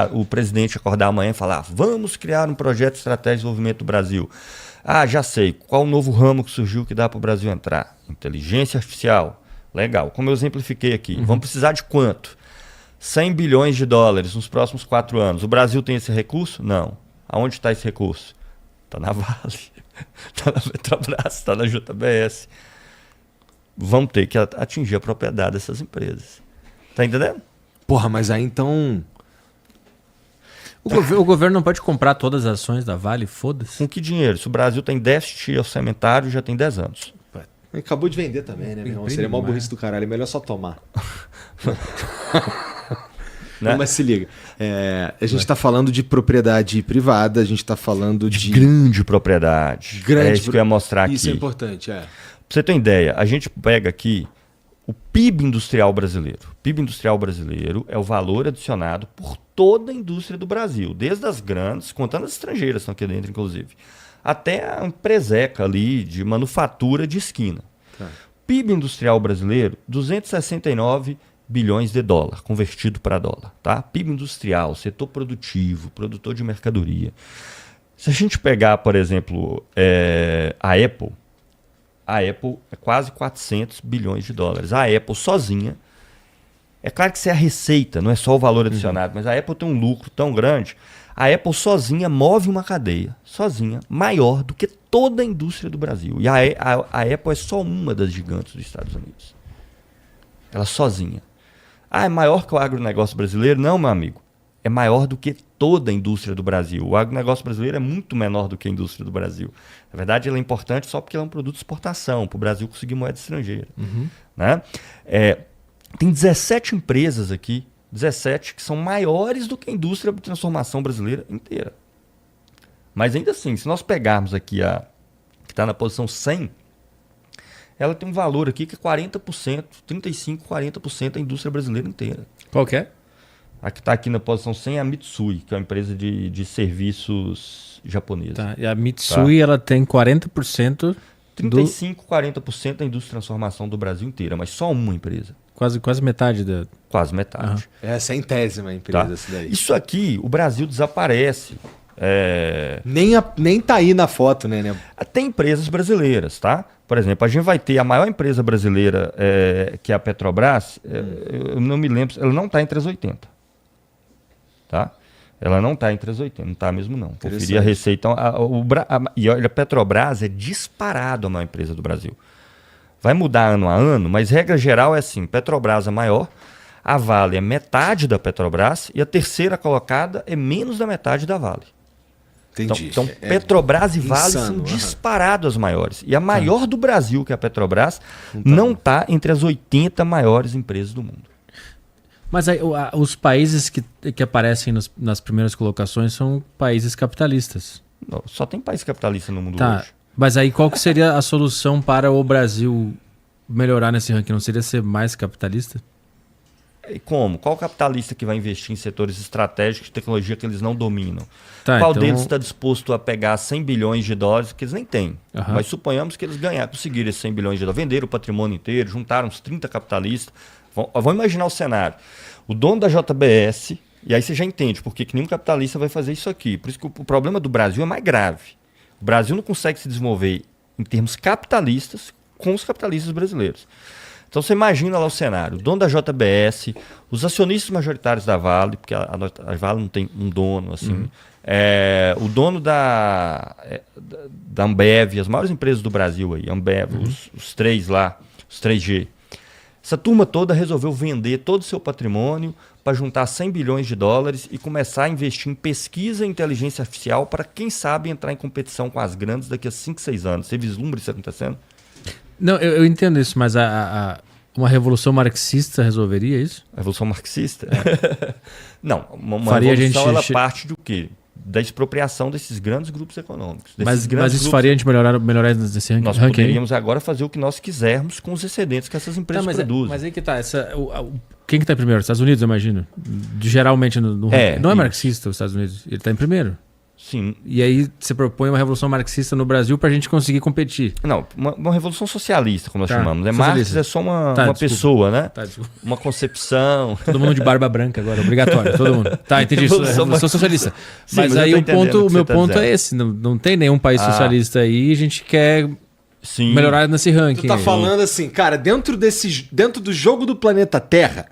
o presidente acordar amanhã e falar: vamos criar um projeto de estratégia de desenvolvimento do Brasil. Ah, já sei. Qual o novo ramo que surgiu que dá para o Brasil entrar? Inteligência artificial. Legal. Como eu exemplifiquei aqui. Vamos precisar de quanto? 100 bilhões de dólares nos próximos 4 anos. O Brasil tem esse recurso? Não. Aonde está esse recurso? Está na Vale, está na Petrobras, está na JBS. Vamos ter que atingir a propriedade dessas empresas. Tá entendendo? Porra, mas aí então... O governo não pode comprar todas as ações da Vale, foda-se. Com que dinheiro? Se o Brasil tem déficit orçamentário, já tem 10 anos. Acabou de vender também, né, meu irmão? Seria mó burrice do caralho. É melhor só tomar. Né? Não, mas se liga. A gente está falando de propriedade privada, a gente está falando de... Grande propriedade. É isso que eu ia mostrar aqui. Isso é importante, Pra você ter uma ideia, a gente pega aqui o PIB industrial brasileiro. O PIB industrial brasileiro é o valor adicionado por toda a indústria do Brasil, desde as grandes, contando as estrangeiras que estão aqui dentro, inclusive, até a empreseca ali de manufatura de esquina. Tá. PIB industrial brasileiro, 269 bilhões de dólar, convertido para dólar. Tá? PIB industrial, setor produtivo, produtor de mercadoria. Se a gente pegar, por exemplo, a Apple é quase 400 bilhões de dólares. A Apple sozinha, é claro que isso é a receita, não é só o valor adicionado, mas a Apple tem um lucro tão grande. A Apple sozinha move uma cadeia, sozinha, maior do que toda a indústria do Brasil. E a Apple é só uma das gigantes dos Estados Unidos. Ela sozinha. Ah, é maior que o agronegócio brasileiro? Não, meu amigo. É maior do que toda a indústria do Brasil. O agronegócio brasileiro é muito menor do que a indústria do Brasil. Na verdade, ele é importante só porque ele é um produto de exportação, para o Brasil conseguir moeda estrangeira. Né? Tem 17 empresas aqui, 17 que são maiores do que a indústria de transformação brasileira inteira. Mas ainda assim, se nós pegarmos aqui a que está na posição 100, ela tem um valor aqui que é 40%, 35%, 40% da indústria brasileira inteira. Qual que é? A que está aqui na posição 100 é a Mitsui, que é uma empresa de serviços japonesa. Tá. E a Mitsui, ela tem 40%... 35%, 40% da indústria de transformação do Brasil inteira, mas só uma empresa. Quase metade da... Quase metade. É a centésima empresa Tá? essa daí. Isso aqui, o Brasil desaparece. Nem tá aí na foto, né? Tem empresas brasileiras, tá? Por exemplo, a gente vai ter a maior empresa brasileira, que é a Petrobras, eu não me lembro, ela não está entre as 80. Tá? Ela não está entre as 80, não está mesmo não. Conferir a receita. E olha, a Petrobras é disparado a maior empresa do Brasil. Vai mudar ano a ano, mas regra geral é assim, Petrobras é maior, a Vale é metade da Petrobras e a terceira colocada é menos da metade da Vale. Entendi. Então Petrobras e Vale são disparados as maiores. E a maior do Brasil, que é a Petrobras, não está entre as 80 maiores empresas do mundo. Mas aí, os países que aparecem nas primeiras colocações são países capitalistas. Não, só tem país capitalista no mundo hoje. Mas aí qual que seria a solução para o Brasil melhorar nesse ranking? Não seria ser mais capitalista? E como? Qual capitalista que vai investir em setores estratégicos de tecnologia que eles não dominam? Tá, Qual então... deles está disposto a pegar 100 bilhões de dólares que eles nem têm? Mas suponhamos que eles conseguiram esses 100 bilhões de dólares, venderam o patrimônio inteiro, juntaram uns 30 capitalistas. Vamos imaginar o cenário. O dono da JBS, e aí você já entende por que nenhum capitalista vai fazer isso aqui. Por isso que o problema do Brasil é mais grave. O Brasil não consegue se desenvolver em termos capitalistas com os capitalistas brasileiros. Então você imagina lá o cenário, o dono da JBS, os acionistas majoritários da Vale, porque a Vale não tem um dono, assim, o dono da Ambev, as maiores empresas do Brasil aí, Ambev, os três lá, os 3G. Essa turma toda resolveu vender todo o seu patrimônio para juntar 100 bilhões de dólares e começar a investir em pesquisa e inteligência artificial para, quem sabe, entrar em competição com as grandes daqui a 5, 6 anos. Você vislumbra isso acontecendo? Não, eu entendo isso, mas uma revolução marxista resolveria isso? A revolução marxista? Não, uma faria revolução ela parte do quê? Da expropriação desses grandes grupos econômicos. Mas isso faria a gente melhorar nesse ranking? Nós poderíamos agora fazer o que nós quisermos com os excedentes que essas empresas produzem. Mas aí que tá, quem que está em primeiro? Os Estados Unidos, eu imagino. Geralmente no ranking. Não é marxista os Estados Unidos, ele está em primeiro. Sim. E aí você propõe uma revolução marxista no Brasil para a gente conseguir competir. Não, uma revolução socialista, como nós Tá, chamamos. Né? socialista. Marx é só uma Desculpa. pessoa, né? Tá, desculpa. Uma concepção. Todo mundo de barba branca agora, obrigatório, todo mundo. Tá, entendi isso. Revolução Revolução socialista. Sim, mas mas eu aí tô o entendendo o que meu você tá ponto dizendo. é esse. Não tem nenhum país socialista aí, a gente quer Sim. melhorar nesse ranking. Tu tá aí. falando assim, cara, dentro do jogo do planeta Terra,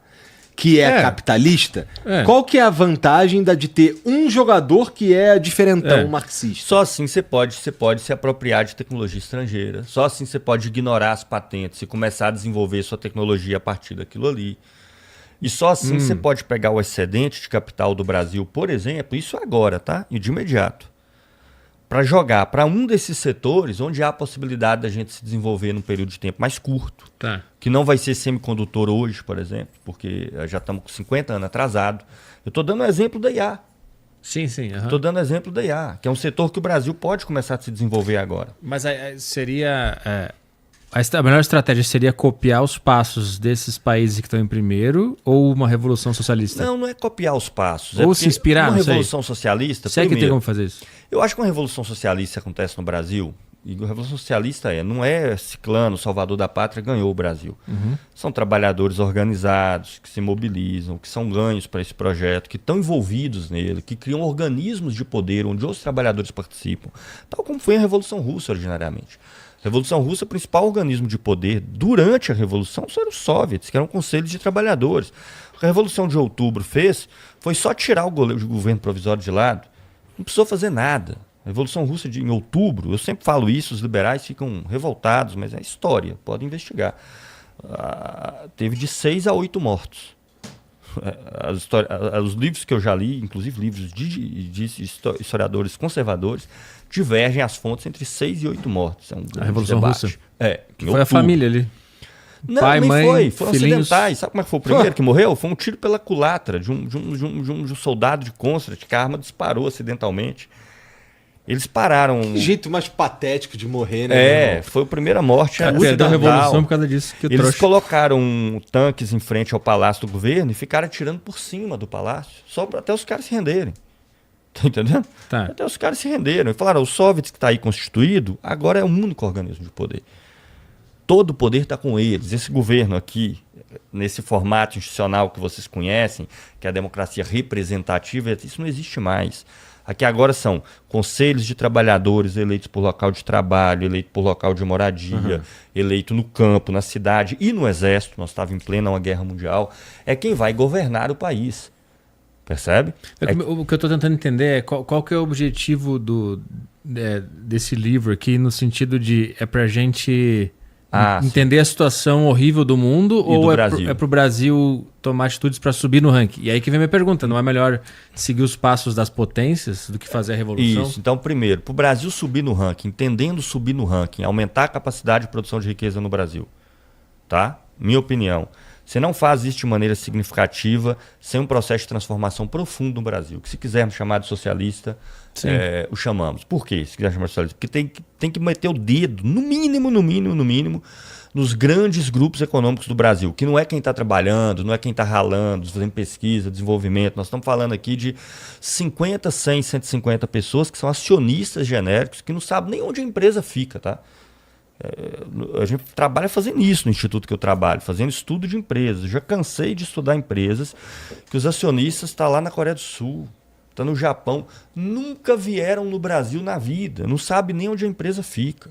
que é capitalista, qual que é a vantagem de ter um jogador que é diferentão marxista? Só assim você pode se apropriar de tecnologia estrangeira. Só assim você pode ignorar as patentes e começar a desenvolver sua tecnologia a partir daquilo ali. E só assim você pode pegar o excedente de capital do Brasil, por exemplo, isso agora, tá? E de imediato. Para jogar para um desses setores onde há a possibilidade da gente se desenvolver num período de tempo mais curto. Tá. Que não vai ser semicondutor hoje, por exemplo, porque já estamos com 50 anos atrasado. Eu estou dando um exemplo da IA. Sim, sim. aham. Estou dando exemplo da IA, que é um setor que o Brasil pode começar a se desenvolver agora. Mas seria... a melhor estratégia seria copiar os passos desses países que estão em primeiro ou uma revolução socialista? Não é copiar os passos. Ou é se porque inspirar, uma não sei. revolução socialista, Se é que tem primeiro, como fazer isso? eu acho que uma revolução socialista acontece no Brasil, e a revolução socialista não é Ciclano, Salvador da Pátria, ganhou o Brasil. São trabalhadores organizados, que se mobilizam, que são ganhos para esse projeto, que estão envolvidos nele, que criam organismos de poder onde outros trabalhadores participam, tal como foi a Revolução Russa originariamente. A Revolução Russa, o principal organismo de poder durante a Revolução eram os soviets, que eram conselhos de trabalhadores. O que a Revolução de Outubro fez foi só tirar o governo provisório de lado. Não precisou fazer nada. A Revolução Russa em outubro, eu sempre falo isso, os liberais ficam revoltados, mas é história, podem investigar. Teve de 6 a 8 mortos. Os livros que eu já li, inclusive livros de historiadores conservadores, divergem as fontes entre 6 e 8 mortos. É um grande Revolução debate. Russa. Em Foi a outubro. família ali. Não, Pai, nem mãe, foi. Foram filhinhos. acidentais. Sabe como é que foi o primeiro que morreu? Foi um tiro pela culatra de um soldado de Constat, que a arma disparou acidentalmente. Eles pararam. Que jeito mais patético de morrer, né? meu irmão? Foi a primeira morte Perdeu a acidental. revolução por causa disso. Que Eles trouxa. colocaram tanques em frente ao palácio do governo e ficaram atirando por cima do palácio, só até os caras se renderem. Tá entendendo? Tá. Até os caras se renderam. E falaram, o Soviets que está aí constituído, agora é o único organismo de poder. Todo o poder está com eles. Esse governo aqui, nesse formato institucional que vocês conhecem, que é a democracia representativa, isso não existe mais. Aqui agora são conselhos de trabalhadores eleitos por local de trabalho, eleito por local de moradia, eleito no campo, na cidade e no exército. Nós estávamos em plena uma guerra mundial. É quem vai governar o país. Percebe? O que eu estou tentando entender é qual que é o objetivo desse livro aqui, no sentido de é para a gente entender a situação horrível do mundo ou do é Brasil. para o Brasil tomar atitudes para subir no ranking? E aí que vem minha pergunta, não é melhor seguir os passos das potências do que fazer a revolução? Isso, então primeiro, para o Brasil subir no ranking, entendendo subir no ranking, aumentar a capacidade de produção de riqueza no Brasil, tá? Minha opinião. Você não faz isso de maneira significativa sem um processo de transformação profundo no Brasil. Que se quisermos chamar de socialista, o chamamos. Por quê? Se quiser chamar de socialista? Porque tem que meter o dedo, no mínimo, nos grandes grupos econômicos do Brasil. Que não é quem está trabalhando, não é quem está ralando, fazendo pesquisa, desenvolvimento. Nós estamos falando aqui de 50, 100, 150 pessoas que são acionistas genéricos, que não sabem nem onde a empresa fica, tá? A gente trabalha fazendo isso no instituto que eu trabalho, fazendo estudo de empresas. Eu já cansei de estudar empresas que os acionistas estão lá na Coreia do Sul, estão no Japão, nunca vieram no Brasil na vida, não sabe nem onde a empresa fica.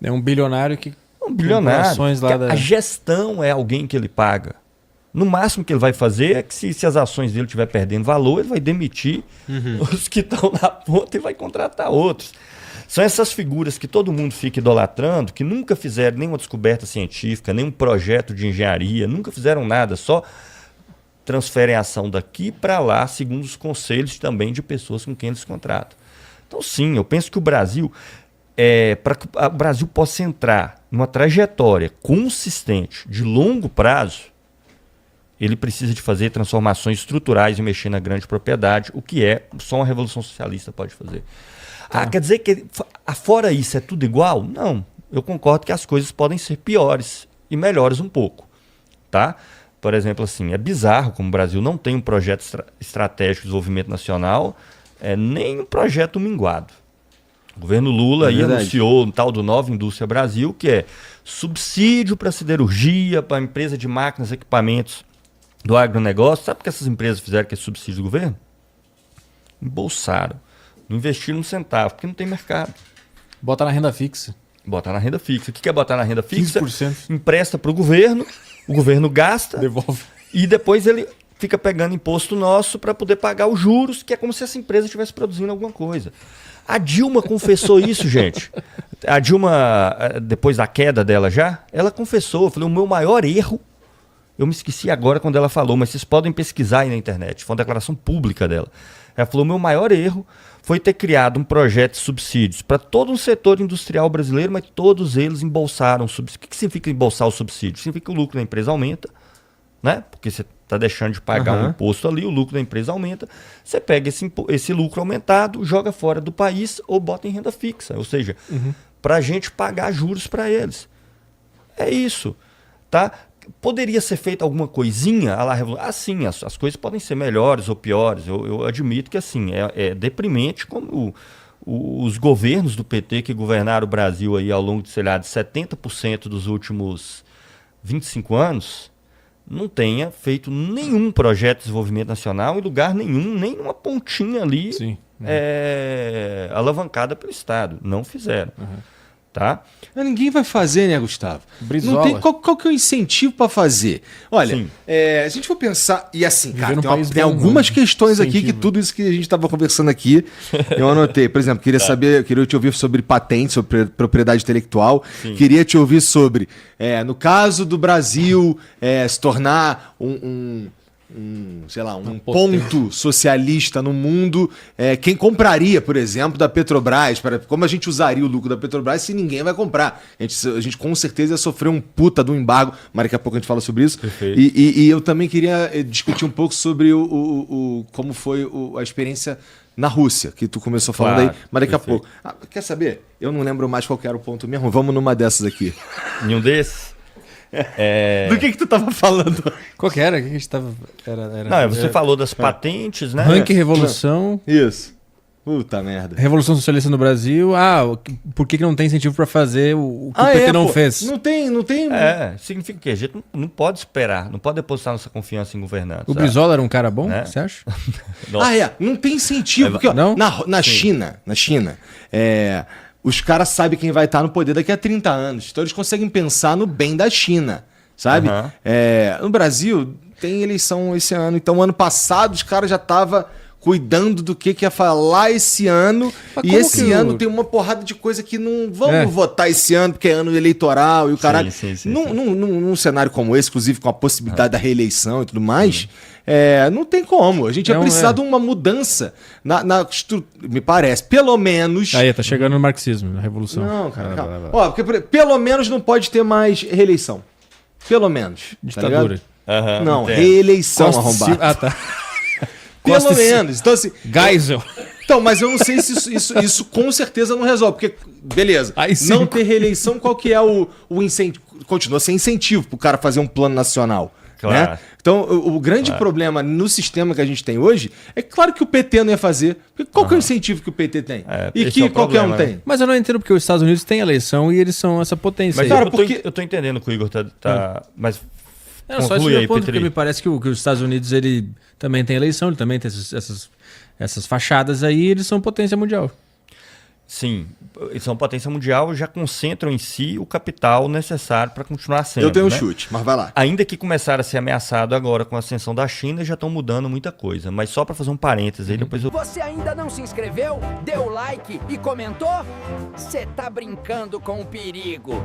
É um bilionário que... Um bilionário. Ações lá A gestão é alguém que ele paga. No máximo que ele vai fazer é que se as ações dele estiver perdendo valor, ele vai demitir os que estão na ponta e vai contratar outros. São essas figuras que todo mundo fica idolatrando, que nunca fizeram nenhuma descoberta científica, nenhum projeto de engenharia, nunca fizeram nada, só transferem a ação daqui para lá, segundo os conselhos também de pessoas com quem eles contratam. Então, sim, eu penso que o Brasil, para que o Brasil possa entrar numa trajetória consistente, de longo prazo, ele precisa de fazer transformações estruturais e mexer na grande propriedade, o que só uma revolução socialista pode fazer. Quer dizer que fora isso é tudo igual? Não, eu concordo que as coisas podem ser piores e melhores um pouco, tá? Por exemplo, assim, é bizarro como o Brasil não tem um projeto estratégico de desenvolvimento nacional nem um projeto minguado. O governo Lula aí anunciou um tal do Nova Indústria Brasil, que é subsídio para siderurgia, para empresa de máquinas e equipamentos do agronegócio. Sabe o que essas empresas fizeram com esse subsídio do governo? Embolsaram. Não investiram um centavo, porque não tem mercado. Bota na renda fixa. Botar na renda fixa. O que é botar na renda fixa? 15%. Empresta para o governo gasta, devolve. E depois ele fica pegando imposto nosso para poder pagar os juros, que é como se essa empresa estivesse produzindo alguma coisa. A Dilma confessou isso, gente. A Dilma, depois da queda dela ela confessou. Eu falei, o meu maior erro, eu me esqueci agora quando ela falou, mas vocês podem pesquisar aí na internet, foi uma declaração pública dela. Ela falou, o meu maior erro foi ter criado um projeto de subsídios para todo um setor industrial brasileiro, mas todos eles embolsaram subsídios. O que significa embolsar o subsídio? Significa que o lucro da empresa aumenta, né? Porque você está deixando de pagar um imposto ali, o lucro da empresa aumenta, você pega esse lucro aumentado, joga fora do país ou bota em renda fixa, ou seja, para a gente pagar juros para eles. É isso, tá? Poderia ser feita alguma coisinha à la revolução? Sim, as coisas podem ser melhores ou piores, eu admito que assim, é deprimente como os governos do PT que governaram o Brasil aí ao longo de, sei lá, de 70% dos últimos 25 anos, não tenha feito nenhum projeto de desenvolvimento nacional em lugar nenhum, nem uma pontinha ali alavancada pelo Estado. Não fizeram. Tá? Ninguém vai fazer, né, Gustavo? Brizola. Não tem, qual que é o incentivo para fazer? Olha, se a gente for pensar... E assim, cara, tem algumas questões aqui que tudo isso que a gente estava conversando aqui, eu anotei. Por exemplo, queria te ouvir sobre patente, sobre propriedade intelectual. Sim. Queria te ouvir sobre, no caso do Brasil, se tornar um ponto socialista no mundo, quem compraria, por exemplo, da Petrobras, como a gente usaria o lucro da Petrobras se ninguém vai comprar? A gente com certeza ia sofrer um puta do embargo, mas daqui a pouco a gente fala sobre isso. E eu também queria discutir um pouco sobre como foi a experiência na Rússia, que tu começou falando aí, mas daqui a pouco. Quer saber? Eu não lembro mais qual que era o ponto mesmo, vamos numa dessas aqui. Nenhum desses? Do que tu tava falando? Qual que era? O que a gente tava... Você falou das patentes, né? Ranking Revolução. Isso. Puta merda. Revolução Socialista no Brasil. Por que não tem incentivo para fazer o que o PT não fez? Não tem. Significa que a gente não pode esperar, não pode depositar nossa confiança em governantes. O Brizola era um cara bom, você acha? Não tem incentivo. Porque, não? Na China, os caras sabem quem vai estar no poder daqui a 30 anos. Então eles conseguem pensar no bem da China, sabe? No Brasil, tem eleição esse ano. Então, ano passado, os caras já estavam cuidando do que ia falar esse ano. E esse ano tem uma porrada de coisa que não vamos votar esse ano, porque é ano eleitoral e o caralho. Num cenário como esse, inclusive com a possibilidade da reeleição e tudo mais... não tem como. A gente ia precisar de uma mudança me parece. Pelo menos... Aí, tá chegando no marxismo, na revolução. Não, cara, calma. Porque pelo menos não pode ter mais reeleição. Pelo menos. Ditadura. Tá não, reeleição arrombada. Tá. Pelo menos. Então, assim... Geisel. Então, mas eu não sei se isso com certeza não resolve. Porque, beleza, não ter reeleição, qual que é o incentivo? Continua sem incentivo pro cara fazer um plano nacional. Claro. Né? Então, o grande problema no sistema que a gente tem hoje é claro que o PT não ia fazer. Porque qual que é o incentivo que o PT tem? E que qualquer um tem? Mas eu não entendo porque os Estados Unidos têm eleição e eles são essa potência. Mas cara, eu tô entendendo que o Igor tá mas só esse meu ponto, porque me parece que os Estados Unidos ele também tem eleição, ele também tem essas fachadas aí, eles são potência mundial. Sim, eles são potência mundial, já concentram em si o capital necessário para continuar sendo. Eu tenho um chute, mas vai lá. Ainda que começaram a ser ameaçados agora com a ascensão da China, já estão mudando muita coisa. Mas só para fazer um parênteses aí, depois eu... Você ainda não se inscreveu? Deu like e comentou? Você tá brincando com o perigo.